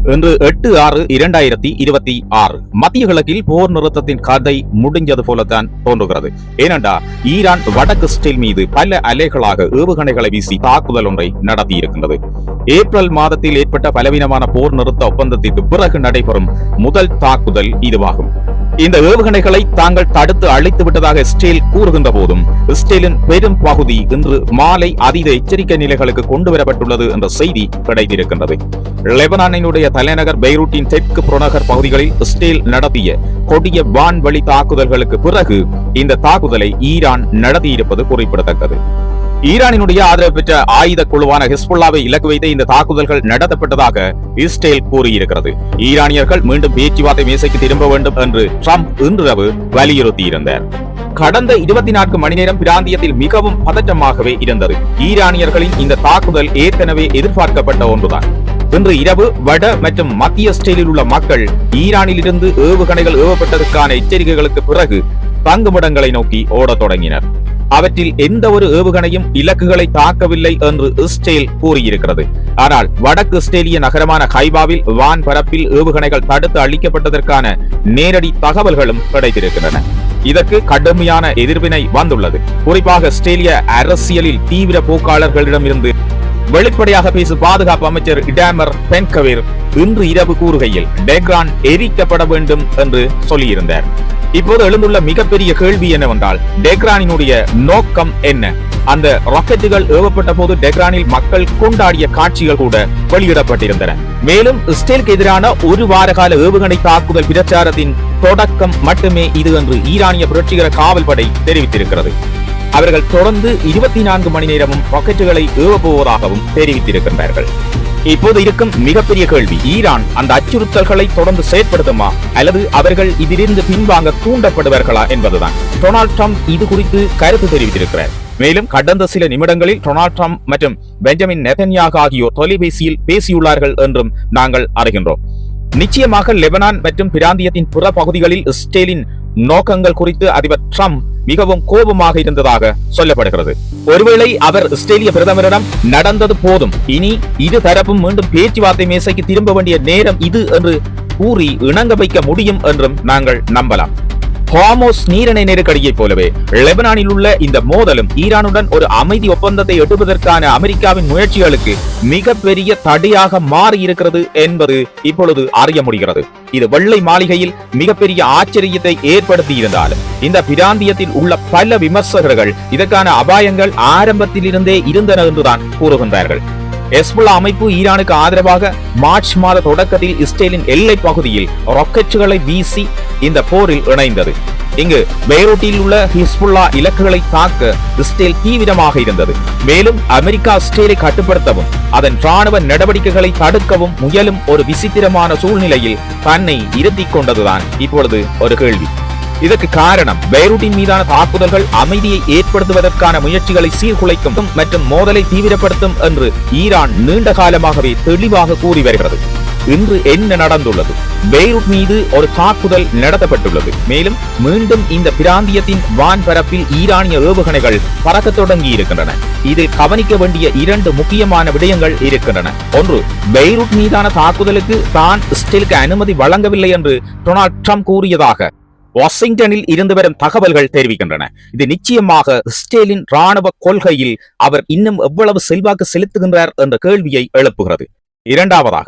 இன்று 8/6/2026 மத்திய கிழக்கில் போர் நிறுத்தத்தின் கதை முடிஞ்சது போலத்தான் தோன்றுகிறது. ஏனென்றா ஈரான் வடக்கு இஸ்ரேல் மீது பல அலைகளாக ஏவுகணைகளை வீசி தாக்குதல் ஒன்றை நடத்தியிருக்கின்றது. ஏப்ரல் மாதத்தில் ஏற்பட்ட பலவீனமான போர் நிறுத்த ஒப்பந்தத்திற்கு பிறகு நடைபெறும் முதல் தாக்குதல் இதுவாகும். இந்த ஏவுகணைகளை தாங்கள் தடுத்து அழித்து விட்டதாக இஸ்ரேல் கூறுகின்ற போதும் இஸ்ரேலின் பெரும் பகுதி இன்று மாலை அதீத எச்சரிக்கை நிலைகளுக்கு கொண்டு வரப்பட்டுள்ளது என்ற செய்தி கிடைத்திருக்கின்றது. லெபனானினுடைய தலைநகர் பெய்ரூட்டின் தெற்கு புறநகர் பகுதிகளில் இஸ்ரேல் நடத்திய கொடிய வான்வழி தாக்குதல்களுக்கு பிறகு இந்த தாக்குதலை ஈரான் நடத்தியிருப்பது குறிப்பிடத்தக்கது. ஈரானினுடைய ஆதரவு பெற்ற ஆயுத குழுவான ஹிஸ்புல்லாவை இலக்கு வைத்து இந்த தாக்குதல்கள் நடத்தப்பட்டதாக இஸ்ரேல் கூறியிருக்கிறது. ஈரானியர்கள் மீண்டும் பேச்சுவார்த்தை மேசைக்கு திரும்ப வேண்டும் என்று ட்ரம்ப் இன்றிரவு வலியுறுத்தியிருந்தார். கடந்த 24 மணி நேரம் பிராந்தியத்தில் மிகவும் பதற்றமாகவே இருந்தது. ஈரானியர்களின் இந்த தாக்குதல் ஏற்கனவே எதிர்பார்க்கப்பட்ட ஒன்றுதான். இன்று இரவு வட மற்றும் மத்திய இஸ்ரேலில் உள்ள மக்கள் ஈரானில் இருந்து ஏவுகணைகள் ஏவப்பட்டதற்கான எச்சரிக்கைகளுக்கு பிறகு தங்குமிடங்களை நோக்கி ஓடத் தொடங்கினர். அவற்றில் எந்த ஒரு ஏவுகணையும் இலக்குகளை தாக்கவில்லை என்று இஸ்ரேல் கூறியிருக்கிறது. ஆனால் வடக்கு இஸ்ரேலிய நகரமான ஹைபாவில் வான் பரப்பில் ஏவுகணைகள் தடுத்து அளிக்கப்பட்டதற்கான நேரடி தகவல்களும் கிடைத்திருக்கின்றன. இதற்கு கடுமையான எதிர்வினை வந்துள்ளது. குறிப்பாக இஸ்ரேலிய அரசியலில் தீவிர போக்காளர்களிடமிருந்து வெளிப்படையாக பேசும் பாதுகாப்பு அமைச்சர் இடாமர் பென்கவிர் இன்று இரவு கூறுகையில் டெஹ்ரான் எரிக்கப்பட வேண்டும் என்று சொல்லியிருந்தார். இப்போது எழுந்துள்ள மிகப்பெரிய கேள்வி என்னவென்றால் டெஹ்ரானினுடைய நோக்கம் என்ன? அந்த ராக்கெட்டுகள் ஏவப்பட்ட போது டெஹ்ரானில் மக்கள் கொண்டாடிய காட்சிகள் கூட வெளியிடப்பட்டிருந்தன. மேலும் இஸ்ரேலுக்கு எதிரான ஒரு வார கால ஏவுகணை தாக்குதல் பிரச்சாரத்தின் தொடக்கம் மட்டுமே இது என்று ஈரானிய புரட்சிகர காவல் படை தெரிவித்திருக்கிறது. அவர்கள் தொடர்ந்து 24 மணி நேரமும் ராக்கெட்டுகளை ஏவப்போவதாகவும் தெரிவித்திருக்கின்றார்கள். இப்போது இருக்கும் மிகப்பெரிய கேள்வி, ஈரான் அந்த அச்சுறுத்தல்களை தொடர்ந்து செயற்படுத்துமா அல்லது அவர்கள் இதிலிருந்து பின்வாங்க தூண்டப்படுவார்களா என்பதுதான். டொனால்ட் ட்ரம்ப் இது குறித்து கருத்து தெரிவித்திருக்கிறார். மேலும் கடந்த சில நிமிடங்களில் டொனால்ட் ட்ரம்ப் மற்றும் பெஞ்சமின் நெதன்யாகு ஆகியோர் தொலைபேசியில் பேசியுள்ளார்கள் என்றும் நாங்கள் அறிகின்றோம். நிச்சயமாக லெபனான் மற்றும் பிராந்தியத்தின் புற பகுதிகளில் இஸ்ரேலின் நோக்கங்கள் குறித்து அதிபர் ட்ரம்ப் மிகவும் கோபமாக இருந்ததாக சொல்லப்படுகிறது. ஒருவேளை அவர் இஸ்ரேலிய பிரதமரிடம் நடந்தது போதும், இனி இரு தரப்பும் மீண்டும் பேச்சுவார்த்தை மேசைக்கு திரும்ப வேண்டிய நேரம் இது என்று கூறி இணங்க வைக்க முடியும் என்றும் நாங்கள் நம்பலாம். ஹார்மோஸ் நீரிணை நெருக்கடியை போலவே லெபனானில் உள்ள இந்த மோதலும் ஈரானுடன் ஒரு அமைதி ஒப்பந்தத்தை எட்டுவதற்கான அமெரிக்காவின் முயற்சிகளுக்கு மிகப்பெரிய தடையாக மாறி இருக்கிறது என்பது இப்பொழுது அறிய முடிகிறது. இது வெள்ளை மாளிகையில் மிகப்பெரிய ஆச்சரியத்தை ஏற்படுத்தி இருந்தாலும் இந்த பிராந்தியத்தில் உள்ள பல விமர்சகர்கள் இதற்கான அபாயங்கள் ஆரம்பத்தில் இருந்தே இருந்தன என்றுதான் கூறுகின்றார்கள். ஹெஸ்புல்லா அமைப்பு ஈரானுக்கு ஆதரவாக மார்ச் மாத தொடக்கத்தில் இஸ்ரேலின் எல்லை பகுதியில் ராக்கெட்டுகளை வீசி இந்த போரில் இணைந்தது. இங்கு பெய்ரூட்டில் உள்ள ஹிஸ்புல்லா இலக்குகளை தாக்க இஸ்ரேல் தீவிரமாக இருந்தது. மேலும் அமெரிக்கா இஸ்ரேலை கட்டுப்படுத்தவும் அதன் ராணுவ நடவடிக்கைகளை தடுக்கவும் முயலும் ஒரு விசித்திரமான சூழ்நிலையில் தன்னை இருத்திக் கொண்டதுதான் இப்பொழுது ஒரு கேள்வி. இதற்கு காரணம் பெய்ரூட்டின் மீதான தாக்குதல்கள் அமைதியை ஏற்படுத்துவதற்கான முயற்சிகளை சீர்குலைக்கும் மற்றும் மோதலை தீவிரப்படுத்தும் என்று ஈரான் நீண்ட காலமாகவே தெளிவாக கூறி வருகிறது. இன்று என்ன நடந்துள்ளது? பெய்ரூட் மீது ஒரு தாக்குதல் நடத்தப்பட்டுள்ளது. மேலும் மீண்டும் இந்த பிராந்தியத்தின் வான் பரப்பில் ஈரானிய ஏவுகணைகள் பறக்க தொடங்கி இருக்கின்றன. இதில் கவனிக்க வேண்டிய 2 முக்கியமான விடயங்கள் இருக்கின்றன. ஒன்று, பெய்ரூட் மீதான தாக்குதலுக்கு தான் இஸ்ரேலுக்கு அனுமதி வழங்கவில்லை என்று டொனால்ட் ட்ரம்ப் கூறியதாக வாஷிங்டனில் இருந்து வரும் தகவல்கள் தெரிவிக்கின்றன. இது நிச்சயமாக இஸ்ரேலின் ராணுவ கொள்கையில் அவர் இன்னும் எவ்வளவு செல்வாக்கு செலுத்துகின்றார் என்ற கேள்வியை எழுப்புகிறது. இரண்டாவதாக,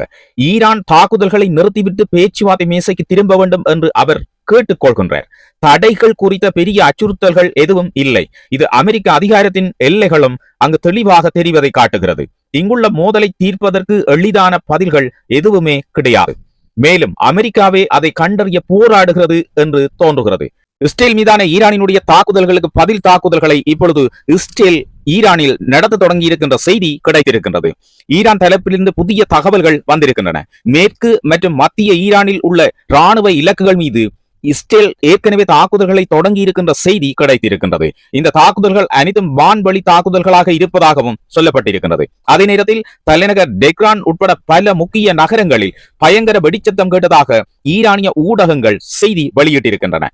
ஈரான் தாக்குதல்களை நிறுத்திவிட்டு பேச்சுவார்த்தை மேசைக்கு திரும்ப வேண்டும் என்று அவர் கேட்டுக்கொள்கின்றார். தடைகள் குறித்த பெரிய அச்சுறுத்தல்கள் எதுவும் இல்லை. இது அமெரிக்க அதிகாரத்தின் எல்லைகளும் அங்கு தெளிவாக தெரிவதை காட்டுகிறது. இங்குள்ள மோதலை தீர்ப்பதற்கு எளிதான பதில்கள் எதுவுமே கிடையாது. மேலும் அமெரிக்காவே அதை கண்டறிய போராடுகிறது என்று தோன்றுகிறது. இஸ்ரேல் மீதான ஈரானினுடைய தாக்குதல்களுக்கு பதில் தாக்குதல்களை இப்பொழுது இஸ்ரேல் ஈரானில் நடத்த தொடங்கி இருக்கின்ற செய்தி கிடைத்திருக்கின்றது. ஈரான் தரப்பிலிருந்து புதிய தகவல்கள் வந்திருக்கின்றன. மேற்கு மற்றும் மத்திய ஈரானில் உள்ள ராணுவ இலக்குகள் மீது இஸ்ரேல் ஏற்கனவே தாக்குதல்களை தொடங்கி இருக்கின்ற செய்தி கிடைத்திருக்கின்றது. இந்த தாக்குதல்கள் அனைத்தும் வான்வழி தாக்குதல்களாக இருப்பதாகவும் சொல்லப்பட்டிருக்கின்றது. அதே நேரத்தில் தலைநகர் டெஹ்ரான் உட்பட பல முக்கிய நகரங்களில் பயங்கர வெடிச்சத்தம் கேட்டதாக ஈரானிய ஊடகங்கள் செய்தி வெளியிட்டிருக்கின்றன.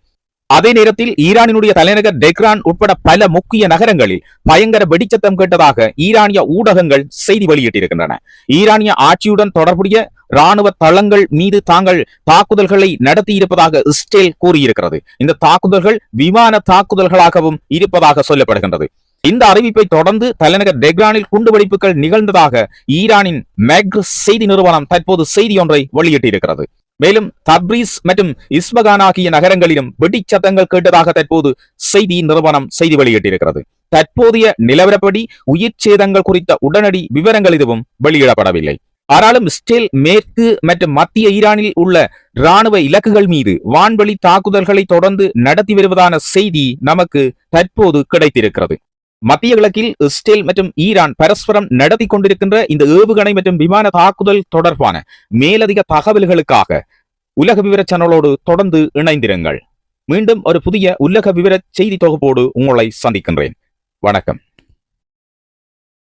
அதே நேரத்தில் ஈரானினுடைய தலைநகர் டெஹ்ரான் உட்பட பல முக்கிய நகரங்களில் பயங்கர வெடிச்சத்தம் கேட்டதாக ஈரானிய ஊடகங்கள் செய்தி வெளியிட்டிருக்கின்றன. ஈரானிய ஆட்சியுடன் தொடர்புடைய ராணுவ தளங்கள் மீது தாங்கள் தாக்குதல்களை நடத்தி இருப்பதாக இஸ்ரேல் கூறியிருக்கிறது. இந்த தாக்குதல்கள் விமான தாக்குதல்களாகவும் இருப்பதாக சொல்லப்படுகின்றது. இந்த அறிவிப்பை தொடர்ந்து தலைநகர் டெஹ்ரானில் குண்டுவெடிப்புகள் நிகழ்ந்ததாக ஈரானின் மேக்ர் செய்தி நிறுவனம் தற்போது செய்தி ஒன்றை வெளியிட்டிருக்கிறது. மேலும் தப்ரீஸ் மற்றும் இஸ்பகான் ஆகிய நகரங்களிலும் வெடிச்சத்தங்கள் கேட்டதாக தற்போது செய்தி நிறுவனம் செய்தி வெளியிட்டிருக்கிறது. தற்போதைய நிலவரப்படி உயிர் சேதங்கள் குறித்த உடனடி விவரங்கள் எதுவும் வெளியிடப்படவில்லை. ஆனாலும் இஸ்ரேல் மேற்கு மற்றும் மத்திய ஈரானில் உள்ள ராணுவ இலக்குகள் மீது வான்வழி தாக்குதல்களை தொடர்ந்து நடத்தி வருவதான செய்தி நமக்கு தற்போது கிடைத்திருக்கிறது. மத்திய கிழக்கில் இஸ்ரேல் மற்றும் ஈரான் பரஸ்பரம் நடத்தி கொண்டிருக்கின்ற இந்த ஏவுகணை மற்றும் விமான தாக்குதல் தொடர்பான மேலதிக தகவல்களுக்காக உலக விவர சேனலோடு தொடர்ந்து இணைந்திருங்கள். மீண்டும் ஒரு புதிய உலக விவர செய்தி தொகுப்போடு உங்களை சந்திக்கின்றேன். வணக்கம்.